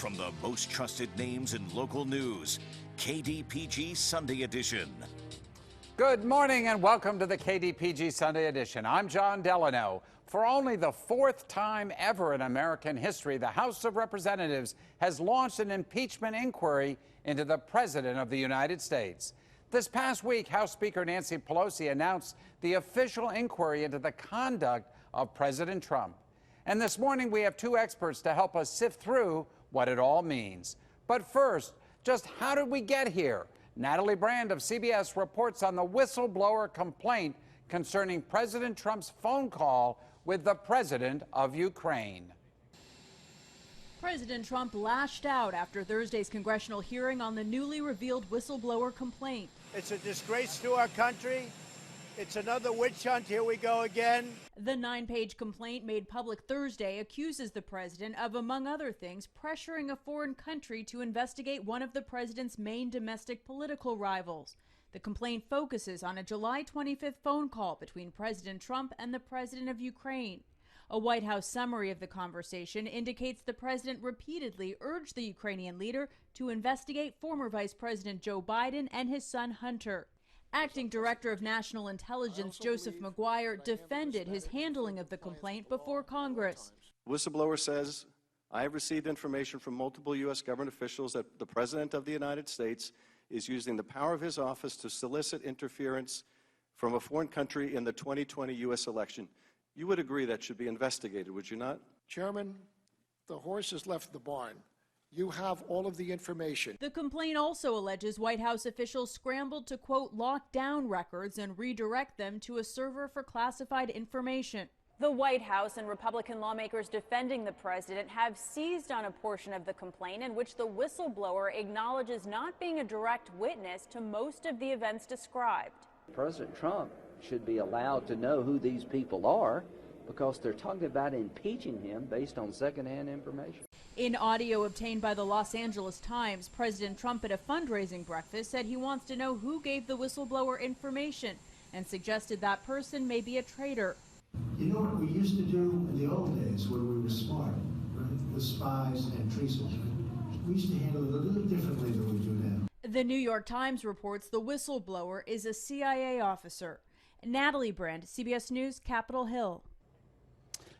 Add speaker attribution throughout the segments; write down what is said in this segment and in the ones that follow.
Speaker 1: From the most trusted names in local news, KDPG Sunday Edition.
Speaker 2: Good morning and welcome to the KDPG Sunday Edition. I'm John Delano. For only the fourth time ever in American history, the House of Representatives has launched an impeachment inquiry into the President of the United States. This past week, House Speaker Nancy Pelosi announced the official inquiry into the conduct of President Trump. And this morning, we have two experts to help us sift through what it all means. But first, just how did we get here? Natalie Brand of CBS reports on the whistleblower complaint concerning President Trump's phone call with the president of Ukraine.
Speaker 3: President Trump lashed out after Thursday's congressional hearing on the newly revealed whistleblower complaint.
Speaker 4: It's a disgrace to our country. It's another witch hunt. Here we go again.
Speaker 3: The 9-page complaint made public Thursday accuses the president of, among other things, pressuring a foreign country to investigate one of the president's main domestic political rivals. The complaint focuses on a July 25th phone call between President Trump and the president of Ukraine. A White House summary of the conversation indicates the president repeatedly urged the Ukrainian leader to investigate former Vice President Joe Biden and his son Hunter. Acting Director of National Intelligence Joseph McGuire defended his handling of the complaint before Congress.
Speaker 5: Whistleblower says, I have received information from multiple U.S. government officials that the President of the United States is using the power of his office to solicit interference from a foreign country in the 2020 U.S. election. You would agree that should be investigated, would you not?
Speaker 6: Chairman, the horse has left the barn. You have all of the information.
Speaker 3: The complaint also alleges White House officials scrambled to, quote, lock down records and redirect them to a server for classified information. The White House and Republican lawmakers defending the president have seized on a portion of the complaint in which the whistleblower acknowledges not being a direct witness to most of the events described.
Speaker 7: President Trump should be allowed to know who these people are because they're talking about impeaching him based on secondhand information.
Speaker 3: In audio obtained by the Los Angeles Times, President Trump at a fundraising breakfast said he wants to know who gave the whistleblower information and suggested that person may be a traitor.
Speaker 8: You know what we used to do in the old days when we were smart, right, with spies and treason? We used to handle it a little differently than we do now.
Speaker 3: The New York Times reports the whistleblower is a CIA officer. Natalie Brand, CBS News, Capitol Hill.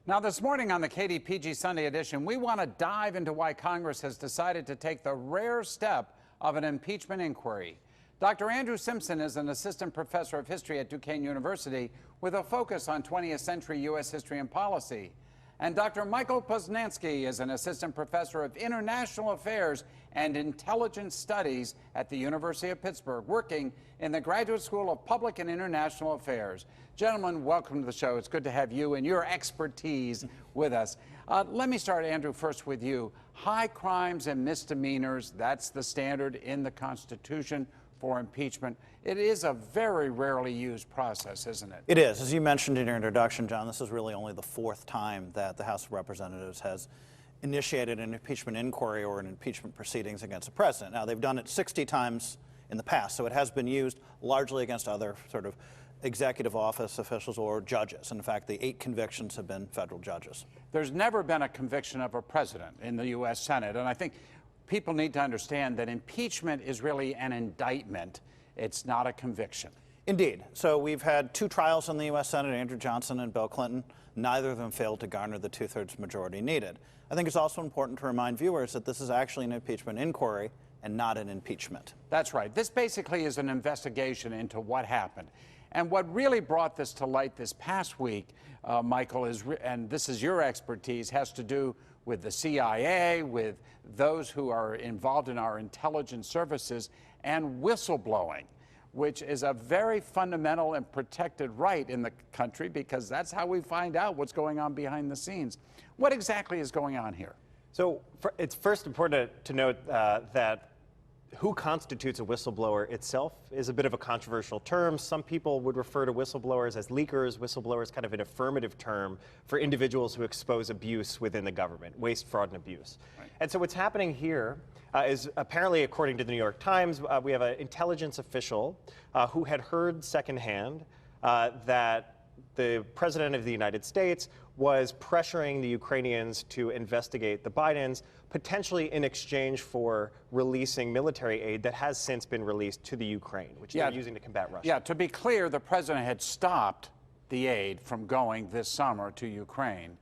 Speaker 2: Now, this morning on the KDPG Sunday Edition, we want to dive into why Congress has decided to take the rare step of an impeachment inquiry. Dr. Andrew Simpson is an assistant professor of history at Duquesne University with a focus on 20th century U.S. history and policy. And Dr. Michael Poznansky is an assistant professor of international affairs and intelligence studies at the University of Pittsburgh, working in the Graduate School of Public and International Affairs. Gentlemen, welcome to the show. It's good to have you and your expertise with us. Let me start, Andrew, first with you. High crimes and misdemeanors, that's the standard in the Constitution for impeachment. It is a very rarely used process, isn't it?
Speaker 9: It is. As you mentioned in your introduction, John, this is really only the fourth time that the House of Representatives has initiated an impeachment inquiry or an impeachment proceedings against the president. Now, they've done it 60 times in the past, so it has been used largely against other sort of executive office officials or judges. In fact, the 8 convictions have been federal judges.
Speaker 2: There's never been a conviction of a president in the U.S. Senate, and I think people need to understand that impeachment is really an indictment. It's not a conviction.
Speaker 9: Indeed. So we've had 2 trials in the U.S. Senate, Andrew Johnson and Bill Clinton. Neither of them failed to garner the 2/3 majority needed. I think it's also important to remind viewers that this is actually an impeachment inquiry and not an impeachment.
Speaker 2: That's right. This basically is an investigation into what happened. And what really brought this to light this past week, Michael, and this is your expertise, has to do with the CIA, with those who are involved in our intelligence services, and whistleblowing, which is a very fundamental and protected right in the country because that's how we find out what's going on behind the scenes. What exactly is going on here?
Speaker 10: So it's first important to note that who constitutes a whistleblower itself is a bit of a controversial term. Some people would refer to whistleblowers as leakers. Whistleblowers kind of an affirmative term for individuals who expose abuse within the government, waste, fraud, and abuse. Right. And so what's happening here is apparently, according to the New York Times, we have an intelligence official who had heard secondhand that the President of the United States was pressuring the Ukrainians to investigate the Bidens, potentially in exchange for releasing military aid that has since been released to the Ukraine, which they're using to combat Russia.
Speaker 2: Yeah, to be clear, the president had stopped the aid from going this summer to Ukraine,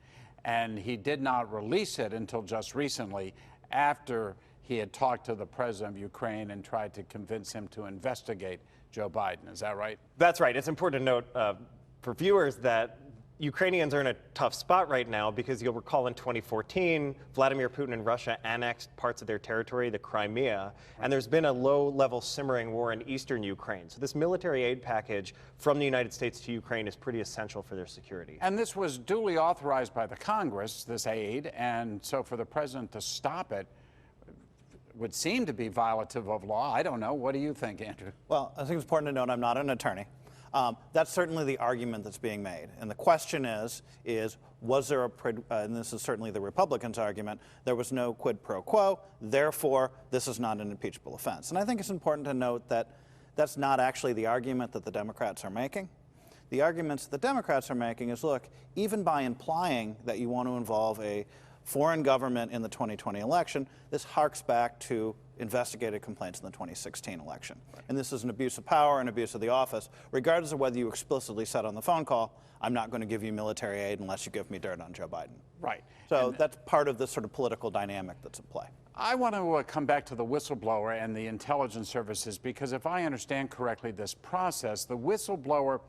Speaker 2: and he did not release it until just recently, after he had talked to the president of Ukraine and tried to convince him to investigate Joe Biden. Is that right?
Speaker 10: That's right. It's important to note for viewers that Ukrainians are in a tough spot right now because you'll recall in 2014, Vladimir Putin and Russia annexed parts of their territory, the Crimea, and there's been a low-level simmering war in eastern Ukraine. So this military aid package from the United States to Ukraine is pretty essential for their security.
Speaker 2: And this was duly authorized by the Congress, this aid, and so for the president to stop it would seem to be violative of law. I don't know. What do you think, Andrew?
Speaker 9: Well, I think it's important to note I'm not an attorney. That's certainly the argument that's being made. And the question is was there and this is certainly the Republicans' argument, there was no quid pro quo, therefore this is not an impeachable offense. And I think it's important to note that that's not actually the argument that the Democrats are making. The arguments the Democrats are making is, look, even by implying that you want to involve a foreign government in the 2020 election, this harks back to investigated complaints in the 2016 election. And this is an abuse of power and abuse of the office, regardless of whether you explicitly said on the phone call, I'm not going to give you military aid unless you give me dirt on Joe Biden.
Speaker 2: Right.
Speaker 9: So that's part of the sort of political dynamic that's at play.
Speaker 2: I want to come back to the whistleblower and the intelligence services, because if I understand correctly this process, the whistleblower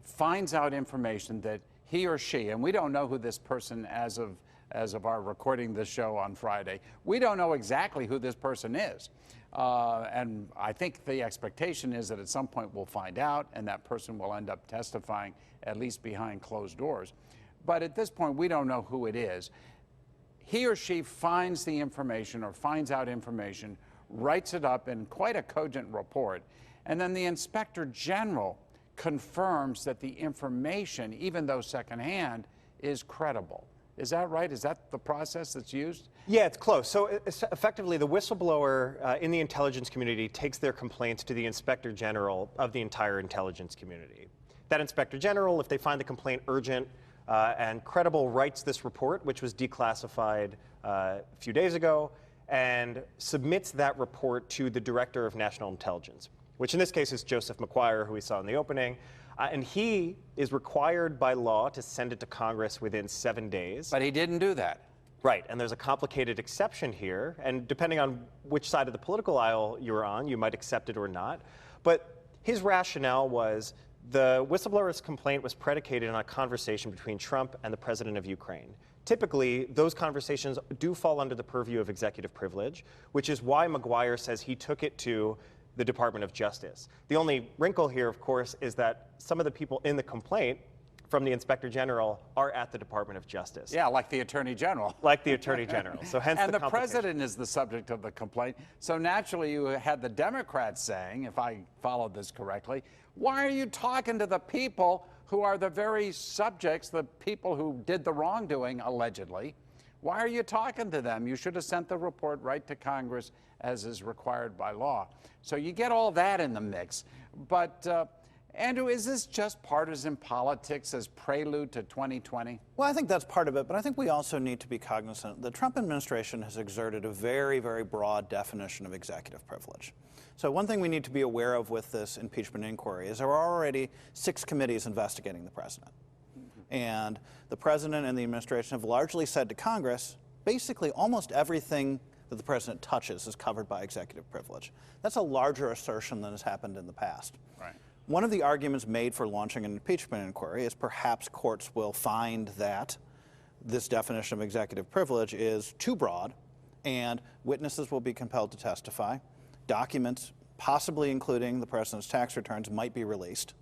Speaker 2: finds out information that he or she, and we don't know who this person as of our recording this show on Friday, we don't know exactly who this person is. And I think the expectation is that at some point we'll find out and that person will end up testifying, at least behind closed doors. But at this point, we don't know who it is. He or she finds the information or finds out information, writes it up in quite a cogent report, and then the Inspector General confirms that the information, even though secondhand, is credible. Is that right? Is that the process that's used?
Speaker 10: Yeah, it's close. So effectively, the whistleblower in the intelligence community takes their complaints to the Inspector General of the entire intelligence community. That Inspector General, if they find the complaint urgent and credible, writes this report, which was declassified a few days ago, and submits that report to the Director of National Intelligence, which in this case is Joseph McGuire, who we saw in the opening. And he is required by law to send it to Congress within 7 days.
Speaker 2: But he didn't do that.
Speaker 10: Right, and there's a complicated exception here, and depending on which side of the political aisle you're on, you might accept it or not. But his rationale was the whistleblower's complaint was predicated on a conversation between Trump and the president of Ukraine. Typically, those conversations do fall under the purview of executive privilege, which is why McGuire says he took it to the Department of Justice. The only wrinkle here, of course, is that some of the people in the complaint from the Inspector General are at the Department of Justice.
Speaker 2: Yeah, like the Attorney General.
Speaker 10: Like the Attorney General. So hence
Speaker 2: and
Speaker 10: the
Speaker 2: president is the subject of the complaint. So naturally you had the Democrats saying, if I followed this correctly, why are you talking to the people who are the very subjects, the people who did the wrongdoing, allegedly? Why are you talking to them? You should have sent the report right to Congress, as is required by law. So you get all that in the mix. But Andrew, is this just partisan politics as prelude to 2020?
Speaker 9: Well, I think that's part of it, but I think we also need to be cognizant. The Trump administration has exerted a very, very broad definition of executive privilege. So one thing we need to be aware of with this impeachment inquiry is there are already 6 committees investigating the president. And the president and the administration have largely said to Congress, basically almost everything that the president touches is covered by executive privilege. That's a larger assertion than has happened in the past.
Speaker 2: Right.
Speaker 9: One of the arguments made for launching an impeachment inquiry is perhaps courts will find that this definition of executive privilege is too broad, and witnesses will be compelled to testify. Documents, possibly including the president's tax returns, might be released.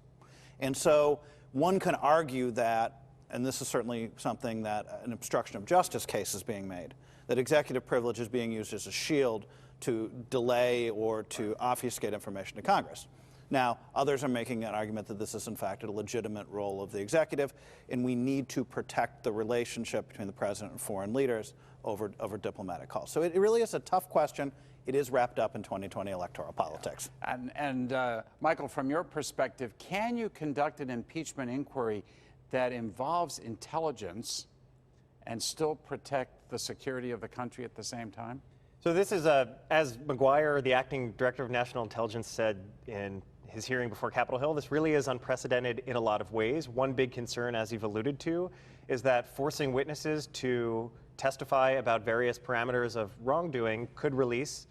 Speaker 9: And so one can argue that, and this is certainly something that an obstruction of justice case is being made, that executive privilege is being used as a shield to delay or to obfuscate information to Congress. Now, others are making an argument that this is, in fact, a legitimate role of the executive, and we need to protect the relationship between the president and foreign leaders over diplomatic calls. So it really is a tough question. It is wrapped up in 2020 electoral politics.
Speaker 2: And Michael, from your perspective, can you conduct an impeachment inquiry that involves intelligence and still protect the security of the country at the same time?
Speaker 10: So this is, as McGuire, the acting director of national intelligence, said in his hearing before Capitol Hill, this really is unprecedented in a lot of ways. One big concern, as you've alluded to, is that forcing witnesses to testify about various parameters of wrongdoing could release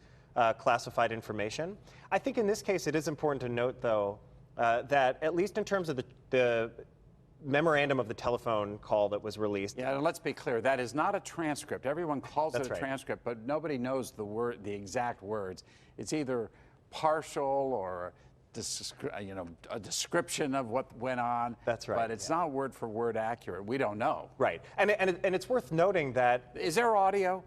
Speaker 10: classified information. I think in this case it is important to note, though, that at least in terms of the memorandum of the telephone call that was released.
Speaker 2: Yeah, and let's be clear, that is not a transcript. Everyone calls it a transcript, but nobody knows the exact words. It's either partial or a description of what went on.
Speaker 10: That's right.
Speaker 2: But it's not word for word accurate. We don't know.
Speaker 10: Right. And it's worth noting that...
Speaker 2: Is there audio?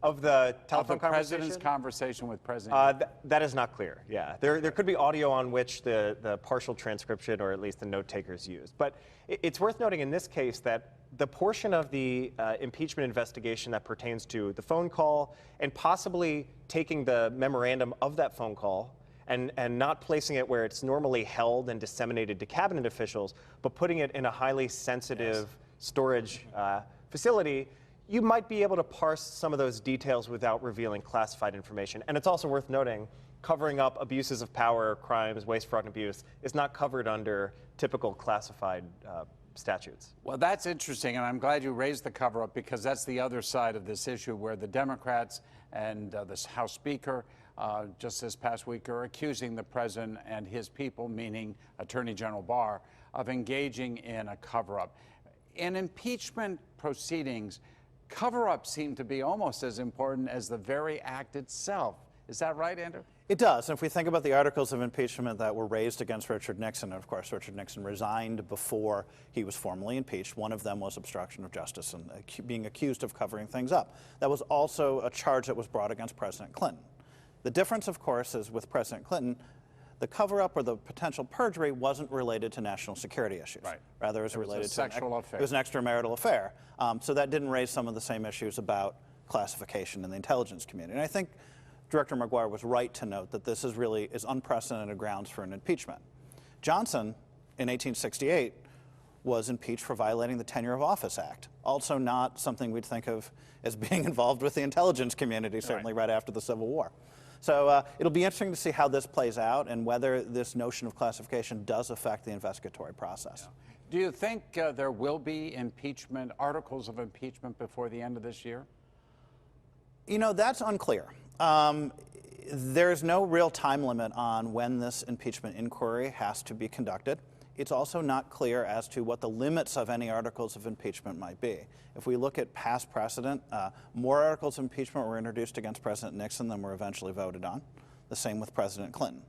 Speaker 10: Of the telephone
Speaker 2: president's conversation with President?
Speaker 10: That is not clear, yeah. There could be audio on which the partial transcription or at least the note takers used. But it's worth noting in this case that the portion of the impeachment investigation that pertains to the phone call and possibly taking the memorandum of that phone call and not placing it where it's normally held and disseminated to cabinet officials, but putting it in a highly sensitive storage facility, you might be able to parse some of those details without revealing classified information. And it's also worth noting, covering up abuses of power, crimes, waste, fraud, and abuse is not covered under typical classified statutes.
Speaker 2: Well, that's interesting, and I'm glad you raised the cover-up because that's the other side of this issue where the Democrats and the House Speaker just this past week are accusing the president and his people, meaning Attorney General Barr, of engaging in a cover-up. In impeachment proceedings, cover-ups seem to be almost as important as the very act itself. Is that right, Andrew?
Speaker 9: It does. And if we think about the articles of impeachment that were raised against Richard Nixon, and of course Richard Nixon resigned before he was formally impeached. One of them was obstruction of justice and being accused of covering things up. That was also a charge that was brought against President Clinton. The difference, of course, is with President Clinton, the cover-up or the potential perjury wasn't related to national security issues.
Speaker 2: Right.
Speaker 9: Rather, it was related to
Speaker 2: sexual affair.
Speaker 9: It was an extramarital affair. So that didn't raise some of the same issues about classification in the intelligence community. And I think Director McGuire was right to note that this is unprecedented grounds for an impeachment. Johnson, in 1868, was impeached for violating the Tenure of Office Act. Also not something we'd think of as being involved with the intelligence community, certainly right after the Civil War. So it'll be interesting to see how this plays out and whether this notion of classification does affect the investigatory process.
Speaker 2: Yeah. Do you think there will be articles of impeachment before the end of this year?
Speaker 9: You know, that's unclear. There's no real time limit on when this impeachment inquiry has to be conducted. It's also not clear as to what the limits of any articles of impeachment might be. If we look at past precedent, more articles of impeachment were introduced against President Nixon than were eventually voted on. The same with President Clinton.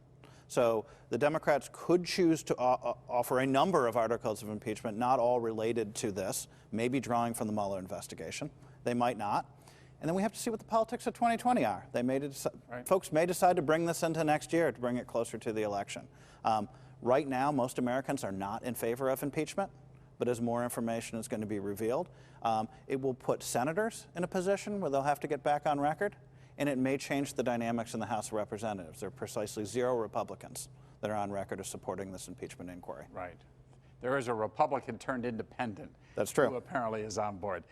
Speaker 9: So the Democrats could choose to offer a number of articles of impeachment, not all related to this, maybe drawing from the Mueller investigation. They might not. And then we have to see what the politics of 2020 are. Folks may decide to bring this into next year, to bring it closer to the election. Right now, most Americans are not in favor of impeachment, but as more information is going to be revealed, it will put senators in a position where they'll have to get back on record, and it may change the dynamics in the House of Representatives. There are precisely 0 Republicans that are on record as supporting this impeachment inquiry.
Speaker 2: Right. There is a Republican turned independent.
Speaker 9: That's true.
Speaker 2: Who apparently is on board.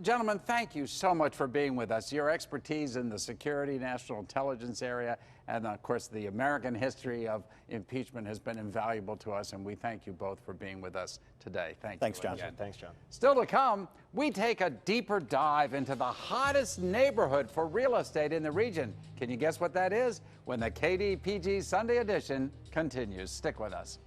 Speaker 2: Gentlemen, thank you so much for being with us. Your expertise in the security, national intelligence area, and of course the American history of impeachment has been invaluable to us, and we thank you both for being with us today.
Speaker 9: Thanks, John.
Speaker 2: Again.
Speaker 10: Thanks, John.
Speaker 2: Still to come, we take a deeper dive into the hottest neighborhood for real estate in the region. Can you guess what that is? When the KDPG Sunday edition continues. Stick with us.